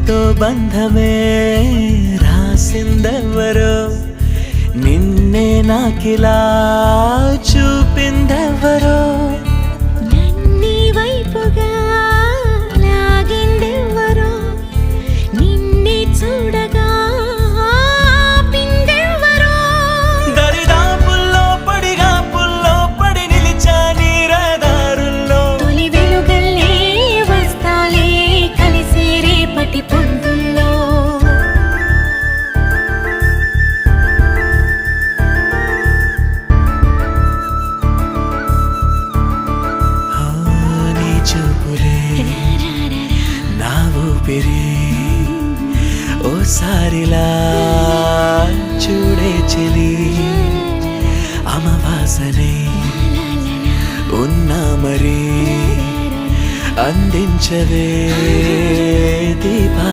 నాతో బంధమే రాసిందెవరో నిన్నే నాకిలా చూపిందెవరో నన్ని వైపుగా లాగిందెవరో నిన్నే చూడగా ఆపిందెవరో దరిదాపుల్లో పడిగాపుల్లో పడి నిలిచా నీ రహదారుల్లో తొలి వెలుగల్లే వస్తాలే కలిసే రేపటి పొద్దుల్లో నీ చూపులే నా ఊపిరి ఓసారిలా చూడే చెలి అమవాసనే ఉన్నా మరి అందించవే దీపా